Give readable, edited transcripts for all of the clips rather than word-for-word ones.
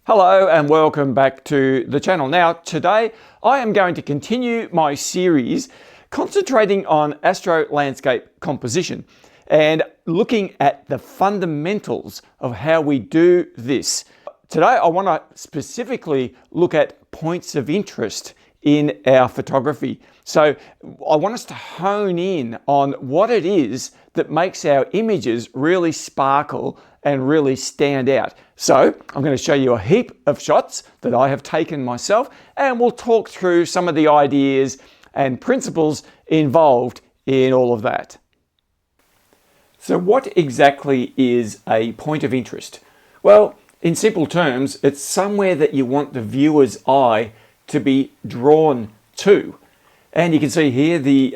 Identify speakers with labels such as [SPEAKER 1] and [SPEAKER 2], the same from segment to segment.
[SPEAKER 1] Hello and welcome back to the channel. Now today I am going to continue my series concentrating on Astro landscape composition and looking at the fundamentals of how we do this. Today I want to specifically look at points of interest in our photography. So I want us to hone in on what it is that makes our images really sparkle and really stand out. So I'm going to show you a heap of shots that I have taken myself, and we'll talk through some of the ideas and principles involved in all of that. So what exactly is a point of interest? Well, in simple terms, it's somewhere that you want the viewer's eye to be drawn to. And you can see here the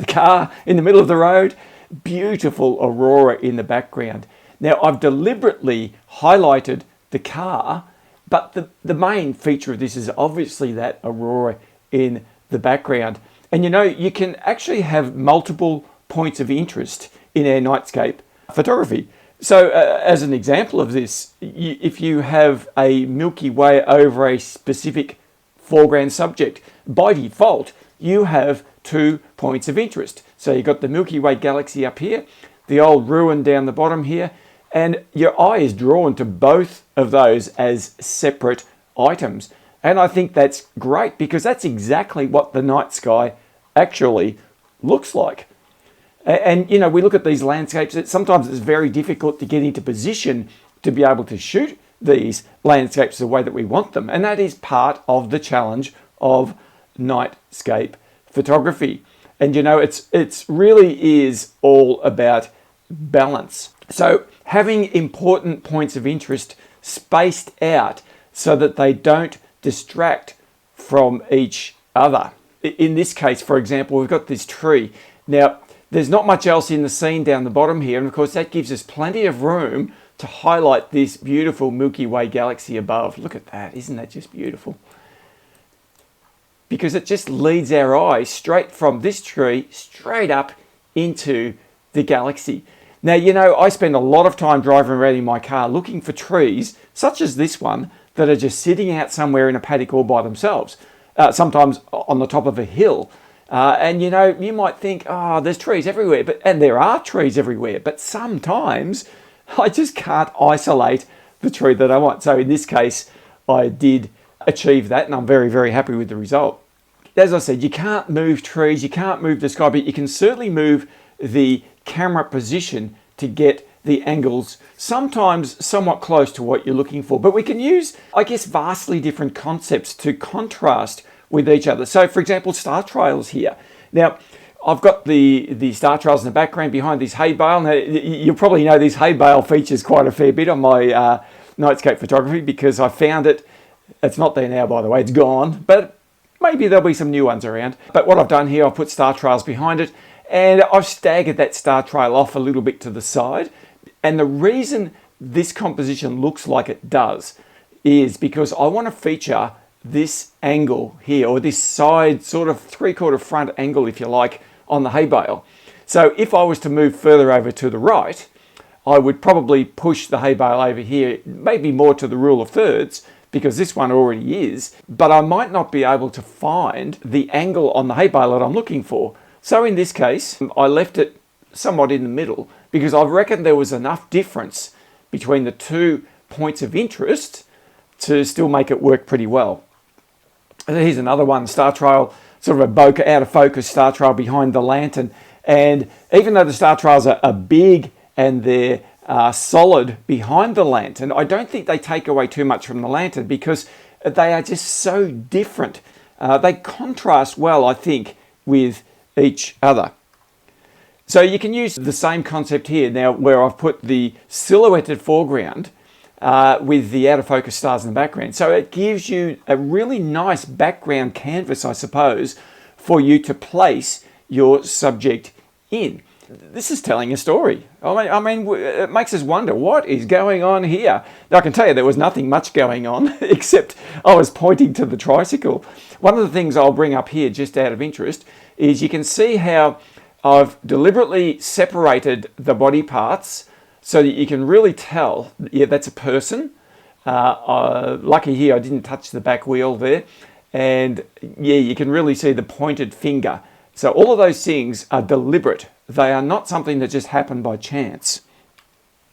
[SPEAKER 1] car in the middle of the road, beautiful aurora in the background. Now I've deliberately highlighted the car, but the main feature of this is obviously that aurora in the background. And you know, you can actually have multiple points of interest in our nightscape photography. So as an example of this, if you have a Milky Way over a specific foreground subject, by default, you have 2 points of interest. So you've got the Milky Way galaxy up here, the old ruin down the bottom here, and your eye is drawn to both of those as separate items. And I think that's great because that's exactly what the night sky actually looks like. And you know, we look at these landscapes, sometimes it's very difficult to get into position to be able to shoot these landscapes the way that we want them. And that is part of the challenge of nightscape photography. And you know, it's really is all about balance. So having important points of interest spaced out so that they don't distract from each other. In this case, for example, we've got this tree. Now, there's not much else in the scene down the bottom here, and of course that gives us plenty of room to highlight this beautiful Milky Way galaxy above. Look at that, isn't that just beautiful? Because it just leads our eye straight from this tree straight up into the galaxy. Now, you know, I spend a lot of time driving around in my car looking for trees, such as this one, that are just sitting out somewhere in a paddock all by themselves, sometimes on the top of a hill. And you know, you might think, oh, there's trees everywhere, and there are trees everywhere, but sometimes I just can't isolate the tree that I want. So in this case, I did achieve that, and I'm very, very happy with the result. As I said, you can't move trees, you can't move the sky, but you can certainly move the camera position to get the angles sometimes somewhat close to what you're looking for. But we can use, I guess, vastly different concepts to contrast with each other. So for example, star trails here. Now, I've got the star trails in the background behind this hay bale. Now, you probably know this hay bale features quite a fair bit on my nightscape photography because I found it. It's not there now, by the way, it's gone, but maybe there'll be some new ones around. But what I've done here, I've put star trails behind it, and I've staggered that star trail off a little bit to the side. And the reason this composition looks like it does is because I want to feature this angle here, or this side sort of 3/4 front angle, if you like, on the hay bale. So if I was to move further over to the right, I would probably push the hay bale over here, maybe more to the rule of thirds, because this one already is, but I might not be able to find the angle on the hay bale that I'm looking for. So in this case, I left it somewhat in the middle because I reckon there was enough difference between the 2 points of interest to still make it work pretty well. And here's another one, star trail, sort of a bokeh, out of focus star trail behind the lantern. And even though the star trails are big and they're solid behind the lantern, I don't think they take away too much from the lantern because they are just so different. They contrast well, I think, with each other. So you can use the same concept here now where I've put the silhouetted foreground with the out of focus stars in the background. So it gives you a really nice background canvas, I suppose, for you to place your subject in. This is telling a story. I mean, it makes us wonder what is going on here. Now, I can tell you there was nothing much going on except I was pointing to the tricycle. One of the things I'll bring up here just out of interest is you can see how I've deliberately separated the body parts so that you can really tell, yeah, that's a person, Lucky here, I didn't touch the back wheel there. And yeah, you can really see the pointed finger. So all of those things are deliberate. They are not something that just happened by chance.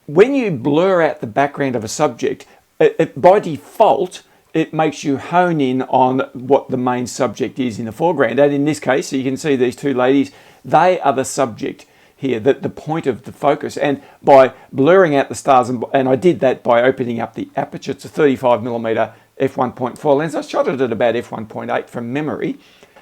[SPEAKER 1] When you blur out the background of a subject, by default, it makes you hone in on what the main subject is in the foreground. And in this case, you can see these two ladies, they are the subject here, the point of the focus. And by blurring out the stars, and I did that by opening up the aperture, it's a 35mm f1.4 lens. I shot it at about f1.8 from memory.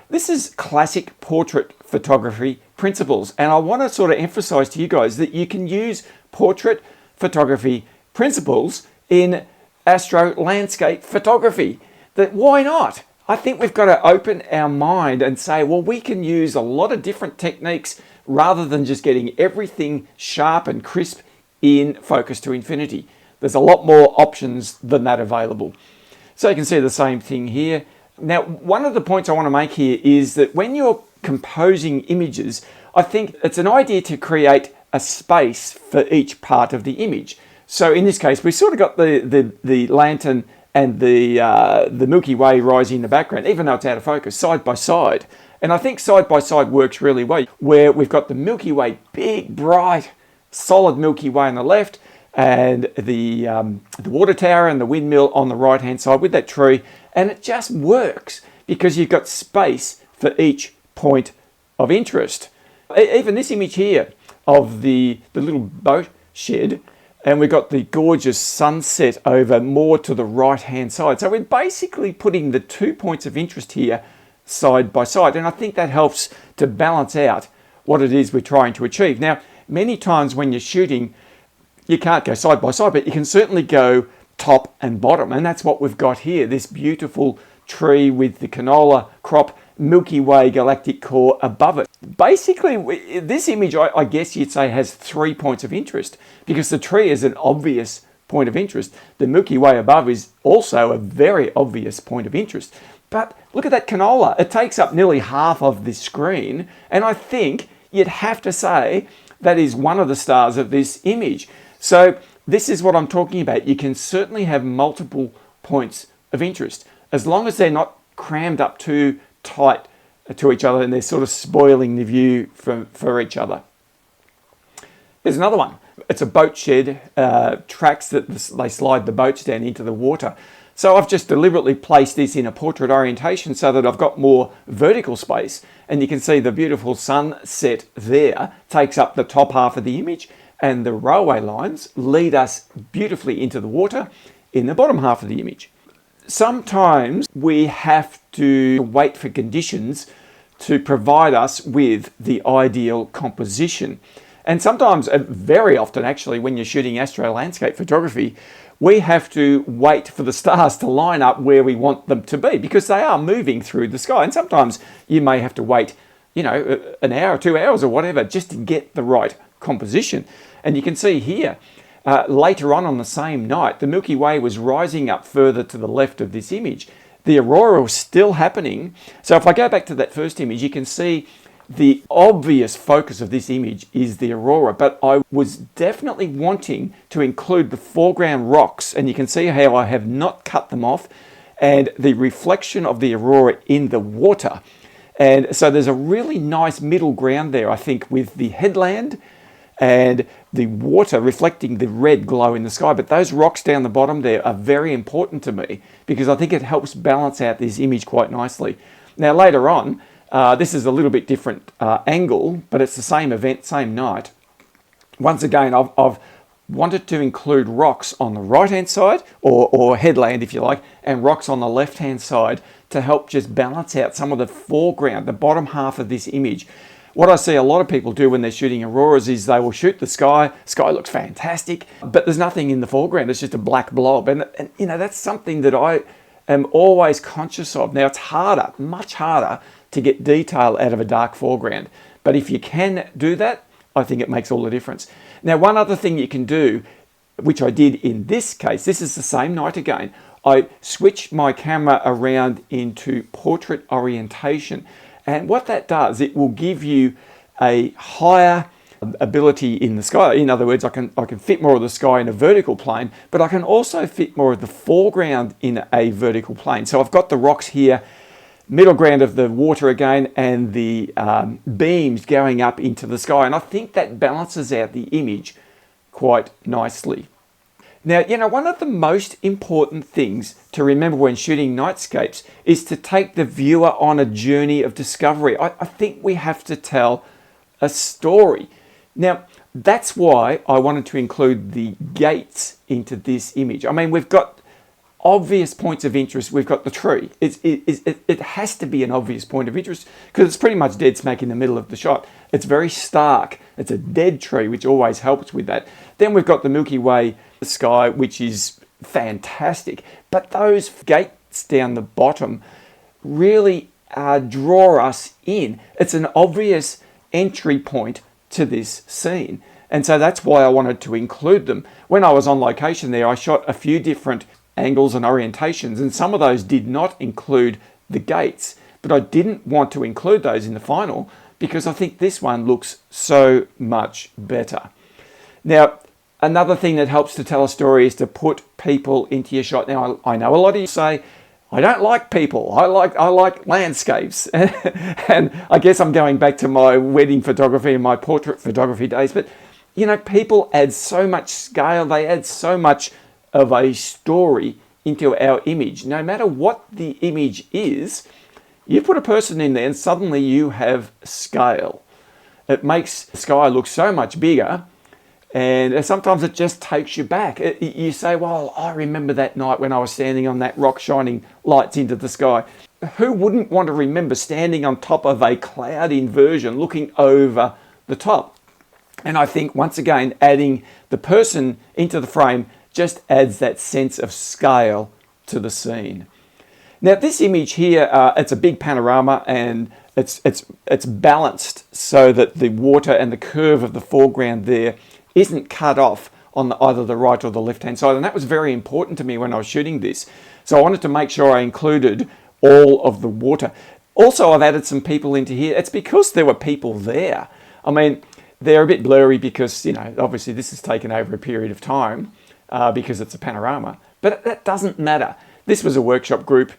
[SPEAKER 1] This is classic portrait photography principles. And I want to sort of emphasize to you guys that you can use portrait photography principles in astro landscape photography. That why not? I think we've got to open our mind and say, well, we can use a lot of different techniques rather than just getting everything sharp and crisp in focus to infinity. There's a lot more options than that available. So you can see the same thing here. Now, one of the points I want to make here is that when you're composing images, I think it's an idea to create a space for each part of the image. So in this case, we sort of got the lantern and the Milky Way rising in the background, even though it's out of focus, side by side. And I think side by side works really well, where we've got the Milky Way, big, bright, solid Milky Way on the left, and the water tower and the windmill on the right-hand side with that tree. And it just works because you've got space for each point of interest. Even this image here of the little boat shed, and we've got the gorgeous sunset over more to the right-hand side. So we're basically putting the 2 points of interest here side by side. And I think that helps to balance out what it is we're trying to achieve. Now, many times when you're shooting, you can't go side by side, but you can certainly go top and bottom. And that's what we've got here, this beautiful tree with the canola crop, Milky Way galactic core above it. Basically, this image, I guess you'd say, has 3 points of interest because the tree is an obvious point of interest. The Milky Way above is also a very obvious point of interest. But look at that canola. It takes up nearly half of this screen. And I think you'd have to say that is one of the stars of this image. So this is what I'm talking about. You can certainly have multiple points of interest as long as they're not crammed up too tight to each other and they're sort of spoiling the view for each other. There's another one. It's a boat shed, tracks that they slide the boats down into the water. So I've just deliberately placed this in a portrait orientation so that I've got more vertical space. And you can see the beautiful sunset there takes up the top half of the image, and the railway lines lead us beautifully into the water in the bottom half of the image. Sometimes we have to wait for conditions to provide us with the ideal composition. And sometimes, very often actually, when you're shooting astro landscape photography, we have to wait for the stars to line up where we want them to be because they are moving through the sky. And sometimes you may have to wait, you know, an hour, 2 hours or whatever just to get the right composition. And you can see here, later on the same night, the Milky Way was rising up further to the left of this image. The aurora was still happening. So if I go back to that first image, you can see the obvious focus of this image is the aurora, but I was definitely wanting to include the foreground rocks, and you can see how I have not cut them off, and the reflection of the aurora in the water. And so there's a really nice middle ground there, I think, with the headland and the water reflecting the red glow in the sky. But those rocks down the bottom there are very important to me because I think it helps balance out this image quite nicely. Now later on, this is a little bit different angle, but it's the same event, same night. Once again, I've wanted to include rocks on the right-hand side, or headland if you like, and rocks on the left-hand side to help just balance out some of the foreground, the bottom half of this image. What I see a lot of people do when they're shooting auroras is they will shoot the sky. Sky looks fantastic, but there's nothing in the foreground. It's just a black blob. And you know, that's something that I am always conscious of. Now, it's harder, much harder to get detail out of a dark foreground. But if you can do that, I think it makes all the difference. Now, one other thing you can do, which I did in this case, this is the same night again, I switched my camera around into portrait orientation. And what that does, it will give you a higher ability in the sky. In other words, I can fit more of the sky in a vertical plane, but I can also fit more of the foreground in a vertical plane. So I've got the rocks here, middle ground of the water again, and the beams going up into the sky. And I think that balances out the image quite nicely. Now, one of the most important things to remember when shooting nightscapes is to take the viewer on a journey of discovery. I think we have to tell a story. Now, that's why I wanted to include the gates into this image. I mean, we've got obvious points of interest. We've got the tree. It has to be an obvious point of interest because it's pretty much dead smack in the middle of the shot. It's very stark. It's a dead tree, which always helps with that. Then we've got the Milky Way sky, which is fantastic. But those gates down the bottom really draw us in. It's an obvious entry point to this scene. And so that's why I wanted to include them. When I was on location there, I shot a few different angles and orientations, and some of those did not include the gates, but I didn't want to include those in the final because I think this one looks so much better. Now, another thing that helps to tell a story is to put people into your shot. Now, I know a lot of you say, I don't like people, I like landscapes. And I guess I'm going back to my wedding photography and my portrait photography days, but people add so much scale, they add so much of a story into our image. No matter what the image is, you put a person in there and suddenly you have scale. It makes the sky look so much bigger, and sometimes it just takes you back. You say, well, I remember that night when I was standing on that rock shining lights into the sky. Who wouldn't want to remember standing on top of a cloud inversion looking over the top? And I think, once again, adding the person into the frame just adds that sense of scale to the scene. Now, this image here, it's a big panorama, and it's balanced so that the water and the curve of the foreground there isn't cut off on either the right or the left-hand side. And that was very important to me when I was shooting this. So I wanted to make sure I included all of the water. Also, I've added some people into here. It's because there were people there. I mean, they're a bit blurry because, obviously this is taken over a period of time. Because it's a panorama, but that doesn't matter. This was a workshop group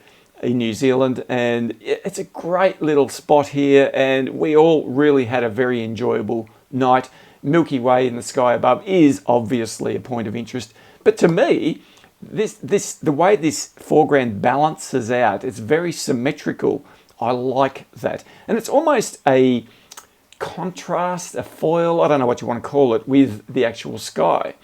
[SPEAKER 1] in New Zealand, and it's a great little spot here, and we all really had a very enjoyable night. Milky Way in the sky above is obviously a point of interest, but to me, the way this foreground balances out, it's very symmetrical. I like that, and it's almost a contrast, a foil, I don't know what you want to call it, with the actual sky.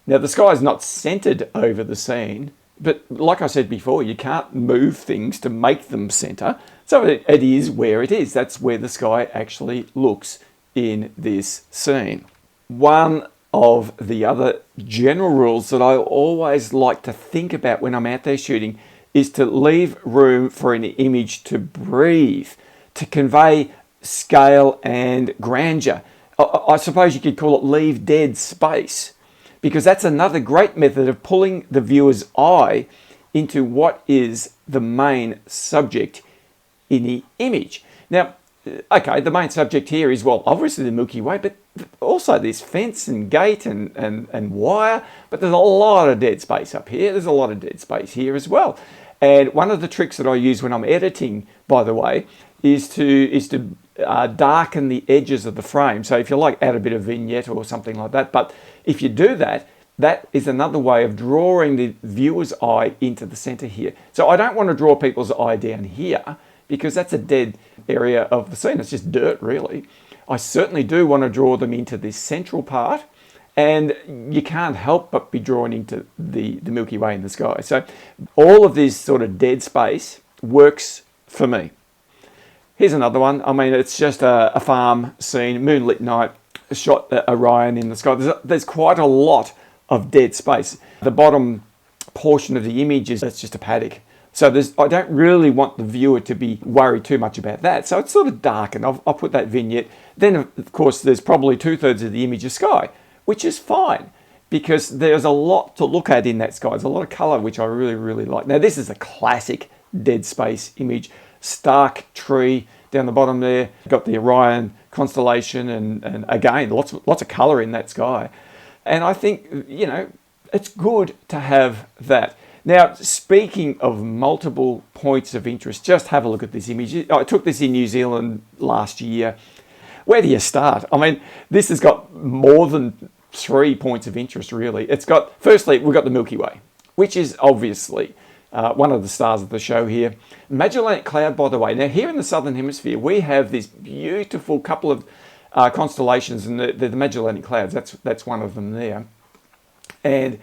[SPEAKER 1] Now, the sky is not centered over the scene, but like I said before, you can't move things to make them center. So it is where it is. That's where the sky actually looks in this scene. One of the other general rules that I always like to think about when I'm out there shooting is to leave room for an image to breathe, to convey scale and grandeur. I suppose you could call it leave dead space, because that's another great method of pulling the viewer's eye into what is the main subject in the image. Now, okay, the main subject here is, well, obviously the Milky Way, but also this fence and gate and wire, but there's a lot of dead space up here. There's a lot of dead space here as well. And one of the tricks that I use when I'm editing, by the way, is to darken the edges of the frame. So if you like, add a bit of vignette or something like that. But if you do that, that is another way of drawing the viewer's eye into the center here. So I don't want to draw people's eye down here because that's a dead area of the scene. It's just dirt, really. I certainly do want to draw them into this central part, and you can't help but be drawn into the Milky Way in the sky. So all of this sort of dead space works for me. Here's another one. I mean, it's just a farm scene, moonlit night, shot Orion in the sky. There's quite a lot of dead space. The bottom portion of the image is just a paddock. So I don't really want the viewer to be worried too much about that. So it's sort of darkened. I'll put that vignette. Then, of course, there's probably 2/3 of the image of sky, which is fine because there's a lot to look at in that sky. There's a lot of color, which I really, really like. Now, this is a classic dead space image. Stark tree down the bottom there. Got the Orion constellation, and again, lots of color in that sky. And I think, it's good to have that. Now, speaking of multiple points of interest, just have a look at this image. I took this in New Zealand last year. Where do you start? I mean, this has got more than 3 points of interest, really. It's got, firstly, we've got the Milky Way, which is obviously one of the stars of the show here. Magellanic Cloud, by the way. Now, here in the Southern Hemisphere, we have this beautiful couple of constellations, and the Magellanic Clouds, that's one of them there. And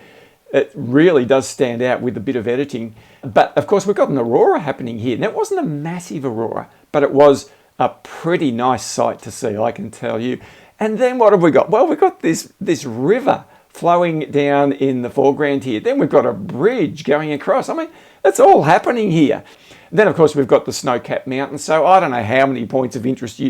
[SPEAKER 1] it really does stand out with a bit of editing. But, of course, we've got an aurora happening here. Now, it wasn't a massive aurora, but it was a pretty nice sight to see, I can tell you. And then what have we got? Well, we've got this river flowing down in the foreground here. Then we've got a bridge going across. I mean, it's all happening here. Then, of course, we've got the snow-capped mountains. So I don't know how many points of interest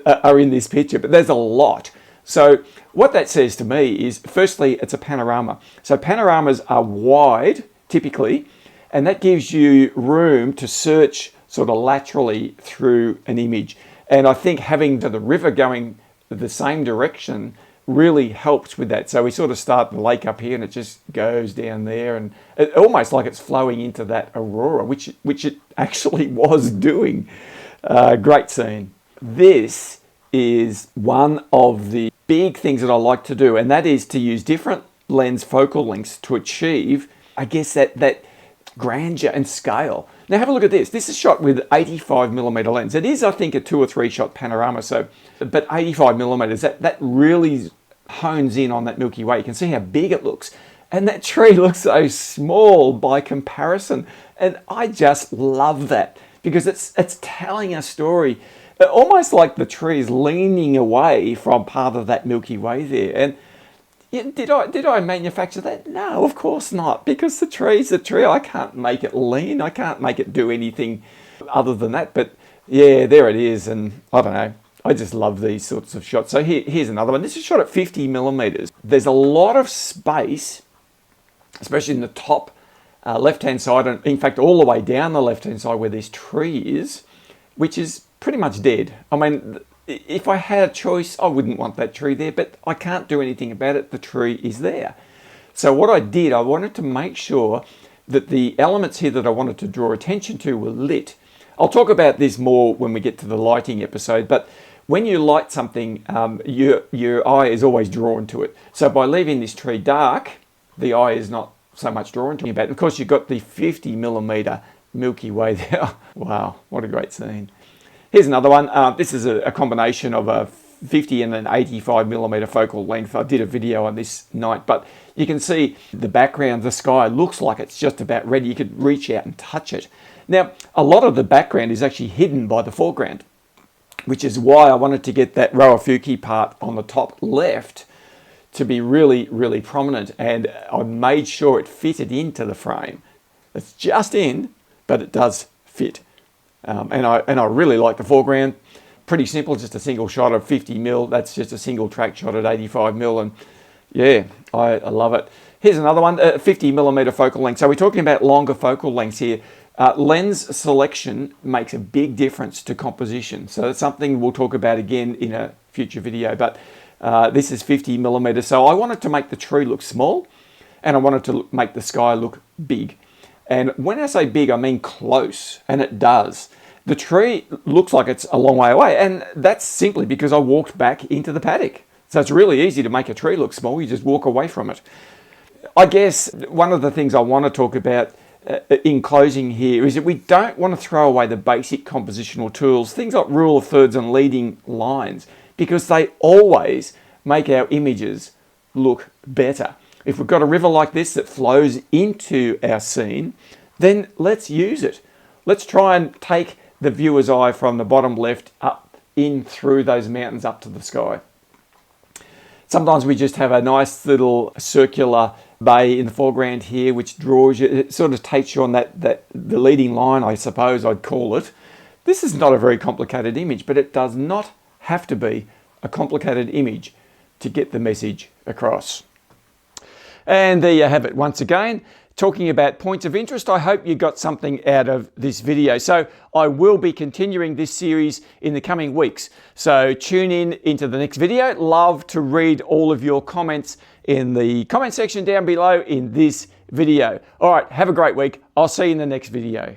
[SPEAKER 1] are in this picture, but there's a lot. So what that says to me is, firstly, it's a panorama. So panoramas are wide, typically, and that gives you room to search sort of laterally through an image. And I think having the river going the same direction really helps with that. So we sort of start the lake up here and it just goes down there, and it almost like it's flowing into that aurora, which it actually was doing. Great scene. This is one of the big things that I like to do, and that is to use different lens focal lengths to achieve, I guess, that grandeur and scale. Now have a look at this. This is shot with 85mm lens. It is, I think, a 2 or 3 shot panorama, so, but 85mm, that really hones in on that Milky Way. You can see how big it looks. And that tree looks so small by comparison. And I just love that, because it's telling a story, almost like the tree is leaning away from part of that Milky Way there. And did I manufacture that? No, of course not, because the tree's a tree. I can't make it lean. I can't make it do anything other than that. But yeah, there it is. And I don't know. I just love these sorts of shots. So here's another one. This is shot at 50mm. There's a lot of space, especially in the top left-hand side, and in fact all the way down the left-hand side where this tree is, which is pretty much dead. I mean, if I had a choice, I wouldn't want that tree there, but I can't do anything about it. The tree is there. So what I did, I wanted to make sure that the elements here that I wanted to draw attention to were lit. I'll talk about this more when we get to the lighting episode, but when you light something, your eye is always drawn to it. So by leaving this tree dark, the eye is not so much drawn to it. Of course, you've got the 50mm Milky Way there. Wow, what a great scene. Here's another one. This is a combination of a 50 and an 85mm focal length. I did a video on this night, but you can see the background, the sky looks like it's just about ready. You could reach out and touch it. Now, a lot of the background is actually hidden by the foreground, which is why I wanted to get that Roafuki part on the top left to be really, really prominent. And I made sure it fitted into the frame. It's just in, but it does fit. And I really like the foreground. Pretty simple, just a single shot of 50mm. That's just a single track shot at 85mm, and yeah, I love it. Here's another one, 50mm focal length. So we're talking about longer focal lengths here. Lens selection makes a big difference to composition. So that's something we'll talk about again in a future video, but this is 50mm. So I wanted to make the tree look small, and I wanted to make the sky look big. And when I say big, I mean close, and it does. The tree looks like it's a long way away, and that's simply because I walked back into the paddock. So it's really easy to make a tree look small. You just walk away from it. I guess one of the things I want to talk about in closing here is that we don't want to throw away the basic compositional tools, things like rule of thirds and leading lines, because they always make our images look better. If we've got a river like this that flows into our scene, then let's use it. Let's try and take the viewer's eye from the bottom left up in through those mountains up to the sky. Sometimes we just have a nice little circular bay in the foreground here, which draws you, it sort of takes you on the leading line, I suppose I'd call it. This is not a very complicated image, but it does not have to be a complicated image to get the message across. And there you have it once again. talking about points of interest. I hope you got something out of this video. So I will be continuing this series in the coming weeks. So tune in into the next video. Love to read all of your comments in the comment section down below in this video. All right, have a great week. I'll see you in the next video.